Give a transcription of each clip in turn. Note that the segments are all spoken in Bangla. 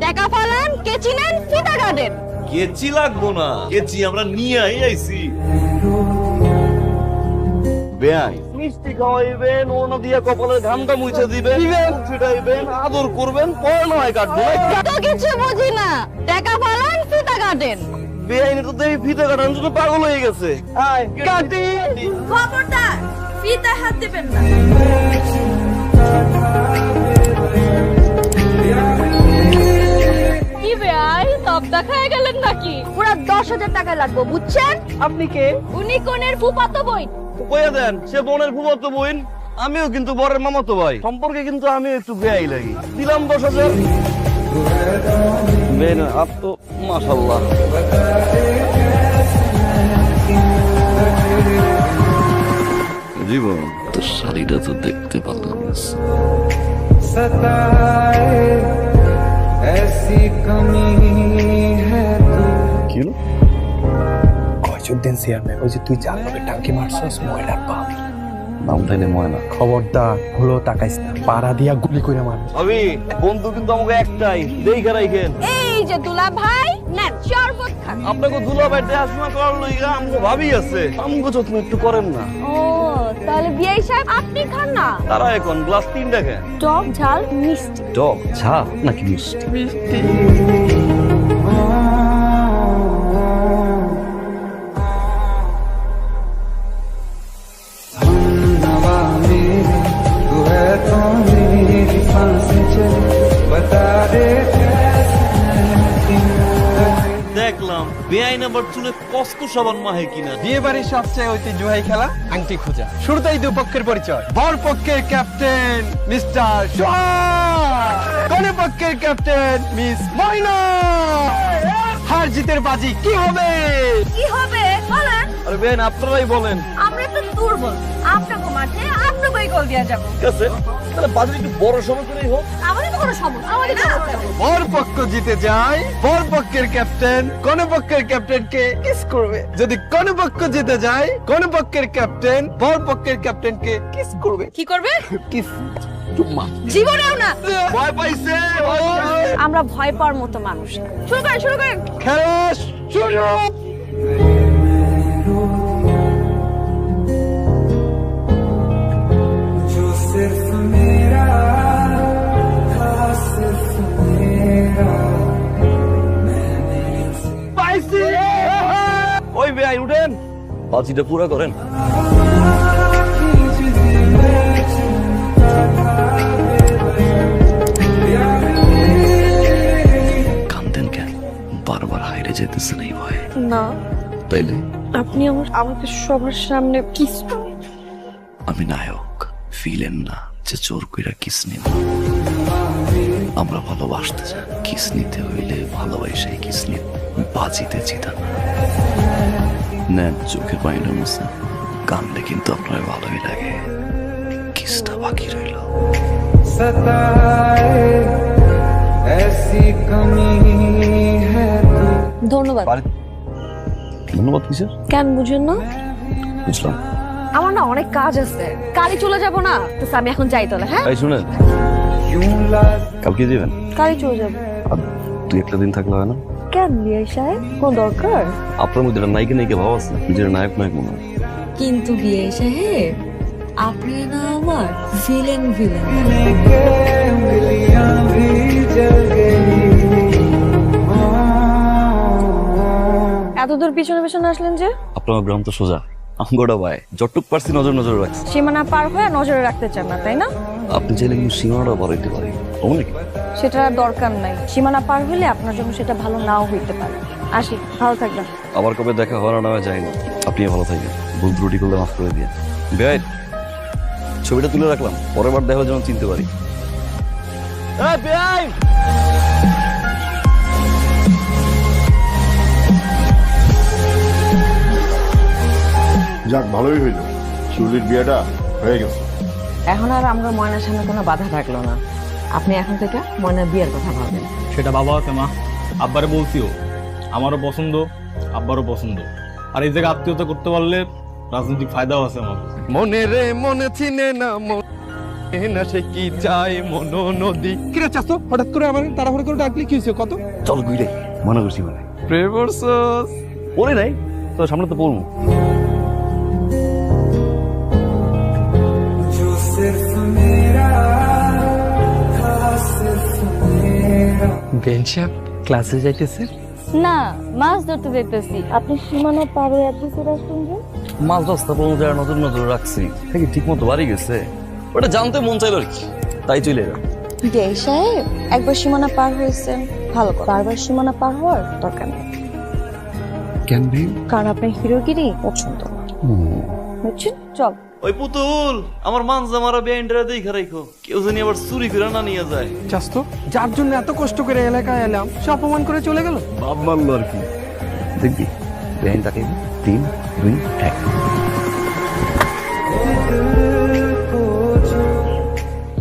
টাকা ফালান, কেচি নেন, ফিতা কাটেন। কেচি লাগবো না, কেচি আমরা নিয়ে আইছি। বেআই মিষ্টি খাওয়াইবেন, ওনা দিয়ে কপালের ঘামটা মুছে দিবেন, ফিটাইবেন, আদর করবেন, পরে নয় কাটবো। তো কিছু বুঝি না, টাকা ফালান, ফিতা কাটেন। বেআইনে তো দেখি ফিতে কাটানোর জন্য পাগল হয়ে গেছে। আয় কাটি। খবরদার, ফিতা হাত দিবেন না। কি বেআই, সব দেখায় গেলেন নাকি? পুরো 10,000 টাকা লাগবে, বুঝছেন? আপনি কে? উনি কোনের ফুফাতো বোন। কইয়া দেন, সে বোনের ফুফাতো বোন, আমিও কিন্তু বরের মামাতো ভাই, সম্পর্কে কিন্তু আমিও একটু বেআই লাগি। দিলাম 10,000। বেন আপ তো মাশাআল্লাহ। জীবন তোর শাড়িটা তো দেখতে পারলাম না। কি হলো? কয়দিন চেয়ারম্যান ওই যে তুই যার লগে টাঙ্কি মারছস ময়লার বাপ নাম তাইলে ময়না। খবরদার হলো তাকাইস না, পাড়া দিয়া গুলি করে মার। ভাবি বন্ধু কিন্তু আমাকে একটাই, দেখে রাখেন। এই যে দুলা ভাই, নেন শরবত খান। আপনাকে দুলাভাই দেখাশোনা করার লইগা আমগো ভাবি আছে, আমগো যত্ন একটু করেন না। ও, তাহলে বিআই সাহেব আপনি খান না। তারা এখন গ্লাস 3টা খান। টক ঝাল মিষ্টি। টক ঝাল নাকি মিষ্টি? দেখলাম বেআইন আবার চুলে কস্কো সাবান মাহে কিনা। বিয়ে বাড়ির সবচেয়ে ঐতিহ্যবাহী খেলা আংটি খোঁজা। শুরুতেই দুপক্ষের পরিচয়। বর পক্ষের ক্যাপ্টেন মিস্টার সোহাগ, কনে পক্ষের ক্যাপ্টেন মিস ময়না। হার জিতের বাজি কি হবে? কি হবে বলেন? আরে বেন আপনারাই বলেন। আমরা তো দুর্বল, আপনাকে মাঠে আপনাকেই গোল দিয়া যাব। ঠিক আছে, তাহলে বাজারে একটু বড় সময় করেই হোক। আমাদের তো কোনো সমস্যা, আমাদের তো বর পক্ষ জিতে যায়, বর পক্ষের ক্যাপ্টেন কনে পক্ষের ক্যাপ্টেনকে কিস করবে। যদি কনে পক্ষ জিতে যায়, কনে পক্ষের ক্যাপ্টেন বর পক্ষের ক্যাপ্টেনকে কিস করবে। কি করবে? কিস চুম্মা। জীবনেও না। ভয় পাইছে। আমরা ভয় পাওয়ার মতো মানুষ না। শুরু করেন, শুরু করেন। খেলা শুরু। পাইছি। ওই বেআই উঠেন, বাজিটা পুরা করেন। কান্দেন কেন? বারবার হাইরে যেতেছেন এই ভয়ে? না, তাইলে আপনি আমাকে সবার সামনে কিস। আমি নায়ক, ফিলেন না যে জোর কইরা কিস নিব। আমরা ভালোবাসতে চাই, কিস নিতে হইলে ভালোবাসাই কিস নিব, বাজিতে জিতা না। নেন চোখের পানিটা মুছে, কান্দে কিন্তু আপনার ভালোই লাগে। কিসটা বাকি রইল। ধন্যবাদ। ধন্যবাদ কিসের? কেন বুঝেন না? বুঝলাম। আমার না অনেক কাজ আছে, কালই চলে যাব না তো আমি এখন যাই তাহলে। হ্যাঁ, তাই শুনেন, কালকে যাবেন? কালই চলে যাব। আর দুই একটা দিন থাকলে হয় না? কেন বিআই সাহেব, কোন দরকার? আপনার মধ্যে একটা নায়িকা নায়িকা ভাব আছে, নিজের নায়ক নায়ক মনে হয়। কিন্তু বিআই সাহেব, আপনি না আমার ভিলেন ভিলেন। এত দূর পিছনে পিছনে আসলেন যে? আপনার গ্রাম তো সোজা, আমগোড়া ভাই যতটুক পারছি নজর নজর রাখছি। সীমানা পার হয়ে নজরে রাখতে চান না, তাই না? আপনি চাইলে কিন্তু সীমানাটা বাড়াইতে পারি, অনেক। সেটা দরকার নাই। সীমানা পার হলে আপনার জন্য সেটা ভালো নাও হইতে পারে। আসি, ভালো থাকবেন। আবার কবে দেখা হওয়ার না যায় না। আপনি ভালো থাকবেন, ভুল ত্রুটি করলে মাফ করে দিয়ে। বেআই ছবিটা তুলে রাখলাম, পরের বার দেখা যেন চিনতে পারি। বেআই যাক ভালোই হইল, শিউলির বিয়েটা হয়ে গেছে। এখন আর আমরা ময়নার সামনে কোনো বাধা থাকলো না। আপনি এখন থেকে ময়নার বিয়ের কথা ভাবেন। সেটা বাবা আছে মা, আব্বারে বলছিও, আমারও পছন্দ, আব্বারও পছন্দ। আর এই জায়গায় আত্মীয়তা করতে পারলে রাজনৈতিক ফায়দাও আছে আমার। মনে রে মনে চিনে না এ না সে কি চায় মনো নদী কিরে চাস তো হঠাৎ করে আমার তাড়াহুড়ো করে ডাকলি কি হয়েছে কত চল গুইরে মনে করছি মানে প্রেম করছস পড়ে নাই তো সামনে তো পড়বো। বেঞ্চা ক্লাসে যাইতেছে না, মাছ ধরতে যেতেছি। আপনি সীমানা পার হয়ে এত দূর আসুন যে? মাছ রাস্তা পর্যন্ত আর নজর নজর রাখছি নাকি ঠিক মতো বাড়ি গেছে ওটা জানতে মন চাইলো আর কি, তাই চলে এলাম। যে সাহেব, একবার সীমানা পার হয়েছেন ভালো কথা, বারবার সীমানা পার হওয়ার দরকার নেই। কেন ভাই? কারণ আপনার হিরোগিরি পছন্দ না, বুঝছেন? চল। ওই পুতুল আমার মানজা মারা বেআইনটা দেখা রাখো, কেউ জানি আবার চুরি করে না নিয়ে যায়। চাস তো যার জন্য এত কষ্ট করে এলাকায় এলাম সে অপমান করে চলে গেল। বাপ মারলো আর কি। দেখবি বেআইন তাকে 3, 2, 1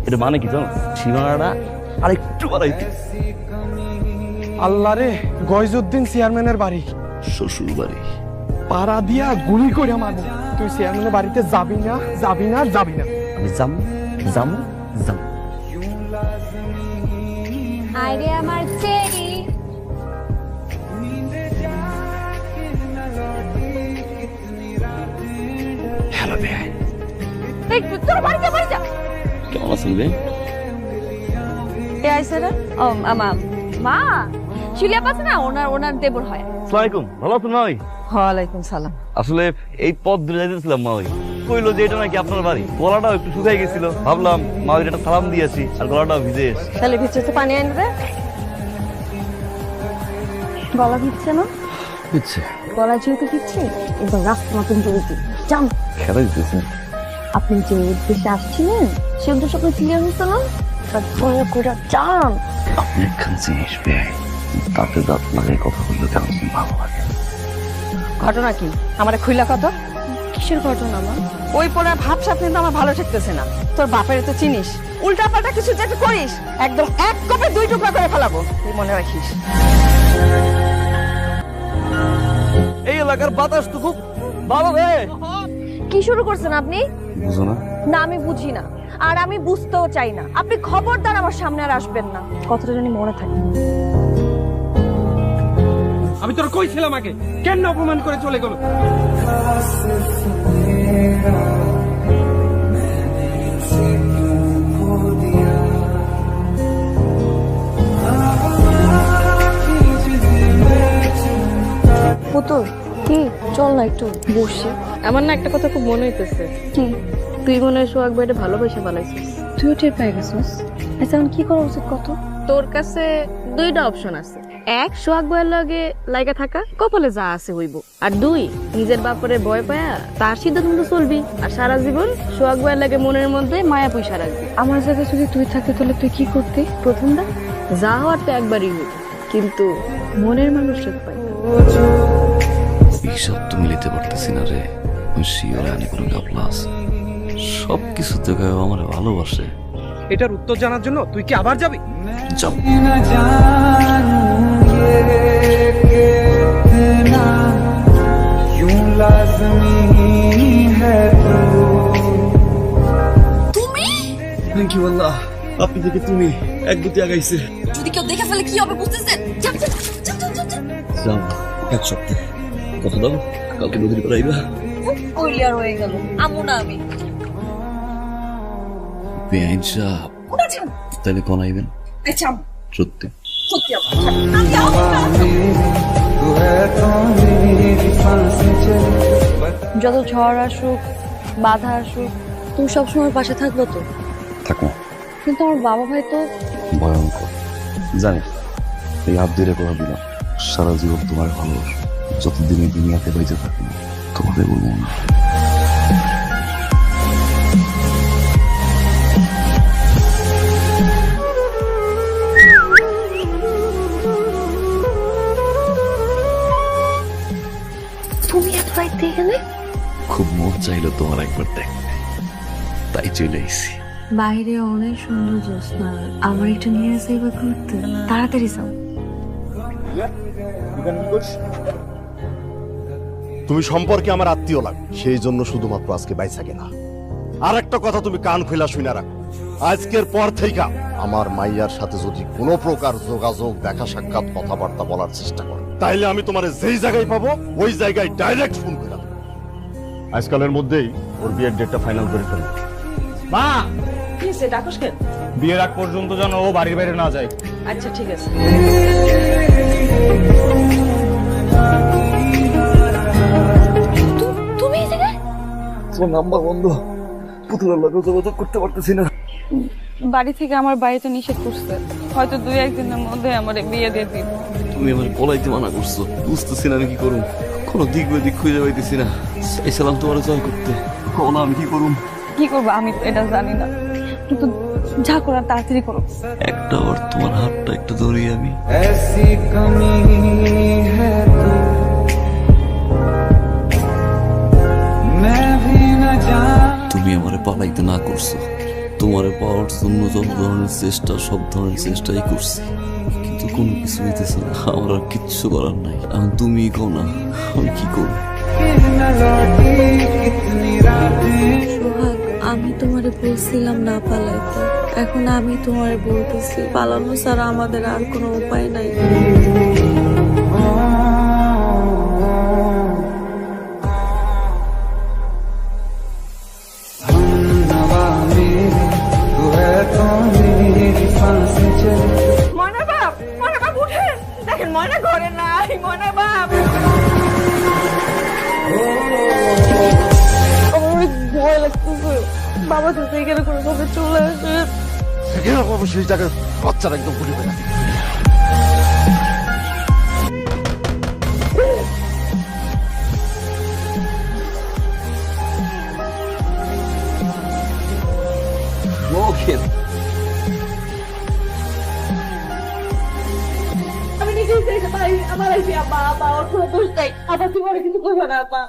এটা মানে কি জানো? সীমানাটা আরেকটু বাড়াইতে। আল্লাহ রে, গয়জউদ্দিন চেয়ারম্যানের বাড়ি, শ্বশুর বাড়ি। পাড়া দিয়া গুলি করে মারবো। তুই চেয়ারম্যানের বাড়িতে যাবি না, যাবি না, যাবি না। আমি যাম যাম যাম। আরে আমার চেরি, হ্যালো বেআইন, এই তোর বাড়ি যা, বাড়ি যা। কেমন আছেন বে? কে আইছে রে? ও আমা মা, শিলিয়া পাচ্ছে না, ওনার দেবর হয়। আসসালামু আলাইকুম, ভালো আছেন মা? ওই ওয়ালাইকুম সালাম। আসলে এই পথ ধরে যাইতেছিলাম মা, ওই কইলো যে এটা নাকি আপনার বাড়ি। গলাটাও একটু শুকাই গেছিল, ভাবলাম মা ওই একটা সালাম দিয়েছি আর গলাটাও ভিজে এসে। তাহলে ভিতরে পানি আনবে। গলা ভিজছে না? বুঝছে গলা যেহেতু ভিজছে, এবার রাস্তা নতুন চলছে। যান, খেলা দিতেছে। আপনি যে উদ্দেশ্যে আসছিলেন সে উদ্দেশ্য আপনার ক্লিয়ার হচ্ছে না? দয়া করে যান। আপনি একখান জিনিস বেআইন, তাতে দাঁত লাগাই কথা বললে কেমন ভালো লাগে। ঘটনা কি আমার খুইলা কত? কিসের ঘটনা মা? ওই পোলার ভাবসাব কিন্তু আমার ভালো ঠেকতেছে না। তোর বাপের তো চিনিস, উল্টা পাল্টা কিছু যেটা করিস একদম এক কোপে 2 টুকরা করে ফেলাবো, তুই মনে রাখিস। এই এলাকার বাতাস তো খুব ভালো রে। কি শুরু করছেন আপনি? বুঝো না? না, আমি বুঝি না, আর আমি বুঝতেও চাই না। আপনি খবরদার আমার সামনে আর আসবেন না, কথাটা জানি মনে থাকে। আমি তোর কইছিলাম আগে, কেন অপমান করে চলে গেল? পুতুল, কি চল না একটু বসে। আমার না একটা কথা খুব মনে হইতেছে। কি? তুই মনে হয় সোহাগ ভাইটা ভালোবাসা বানাইছিস। তুইও টের পেয়ে গেছিস? আচ্ছা, এখন কি করা উচিত কত? তোর কাছে 2টা অপশন আছে। 1, সোহাগ ভাইয়ের লগে লাইগা থাকা, কপালে যা আছে হইব। আর 2, নিজের বাপরে ভয় পায়া তার সিদ্ধান্ত মতো চলবি, আর সারা জীবন সোহাগ ভাইয়ের লাগে মনের মধ্যে মায়া পয়সা রাখবি। আমার জায়গায় যদি তুই থাকতে তাহলে তুই কি করতি? প্রথমটা যা হওয়ার তো একবারই হইব, কিন্তু মনের মানুষটা পাই। এইসব তো মিলিতে পারতেছি না রে। ওই শিওরে আনি কোনো গাবলা আছে, সব কিছু থেকে আমার ভালোবাসে। এটার উত্তর জানার জন্য তুই কি আবার যাবি? যাও। থ্যাংক ইউ আল্লাহ, আপনি থেকে তুমি এক গতি আগাইছে। যদি কেউ দেখে ফেলে কি হবে বুঝতেছেন? যাও, এক সপ্তাহ কথা দাও, কালকে নদীর পাড়ে আইবা। কইলিয়ার হয়ে গেল, আমু না আমি। বেআইন সাহেব, তাহলে কোন আইবেন? সত্যি? সত্যি যত ঝড় আসুক, বাধা আসুক, তুমি সবসময় পাশে থাকবো তো? থাকো। কিন্তু আমার বাবা ভাই তো ভয়ঙ্কর জানি। এই হাত ধরে কথা দিলাম, সারা জীবন তোমার ভালোবাসো। যতদিন এই দুনিয়াতে বেঁচে থাকি না, তোমাকে বলবো না। তুমি এত রাইতে গেলে? খুব মন চাইলো তোমার একবার দেখতে, তাই চলে এসেছি। বাইরে অনেক সুন্দর জ্যোৎস্না, আমার একটু নিয়ে আসে এবার ঘুরতে। তাড়াতাড়ি যাও। তুমি সম্পর্কে আমার আত্মীয় লাগে, সেই জন্য শুধুমাত্র আজকে বাইসা গেলা। আর একটা কথা তুমি কান খোলা শুনে রাখো, আজকের পর থেকে আমার মাইয়ার সাথে যদি কোনো প্রকার যোগাযোগ, দেখা সাক্ষাৎ, কথাবার্তা বলার চেষ্টা করো, তাইলে আমি তোমার যেই জায়গায় পাবো ওই জায়গায় ডাইরেক্ট ফোন করে দেবো। আজকালের মধ্যেই ওর বিয়ের ডেটটা ফাইনাল করে ফেলো। মা কি সে ডাকস কেন? বিয়ের আগ পর্যন্ত যেন ও বাড়ির বাইরে না যায়। আচ্ছা ঠিক আছে। তুমি এই জায়গায়? তোমার নাম্বার বন্ধ, পুতুলের লোক যোগাযোগ করতে পারতেছি না। বাড়ি থেকে আমার বাড়িতে নিষেধ করছে, হয়তো 2-1 দিনের মধ্যে আমার বিয়ে দিয়ে দিন। তুমি আমার পলাইতে মানা করছো, বুঝতেছি না আমি কি করুম, কোনো দিক বেদিক খুঁজে পাইতেছি না। চাইছিলাম তোমার জয় করতে, না আমি কি করুম? কি করবো আমি তো এটা জানি না, কিন্তু যা করার তাড়াতাড়ি করো। একটা বার তোমার হাতটা একটু ধরি আমি। তুমি আমারে পালাইতে না করছো, তোমারে পাওয়ার জন্য যত ধরনের চেষ্টা, সব ধরনের চেষ্টাই করছি, কিন্তু কোনো কিছু হইতেছে না। আমার আর কিচ্ছু করার নাই, এখন তুমি কও না আমি কি করব? সোহাগ, আমি তোমারে বলছিলাম না পালাইতে, এখন আমি তোমারে বলতেছি পালানো ছাড়া আমাদের আর কোনো উপায় নাই। ময়না বাপ, ময়না বাপ উঠেন, দেখেন ময়না ঘরে নাই। ময়না বাপ, আমার অনেক ভয় লাগতেছে, বাবা তো এখানে করে কবে চলে আসে। সেই জায়গায় বাচ্চারা একদম ভুলে না। আমি নিজেই দেখে পাই আমার আইসি আব্বা, আব্বা ওর কোনো দোষ নাই, আব্বা তুমি কিছু করবে না আব্বা।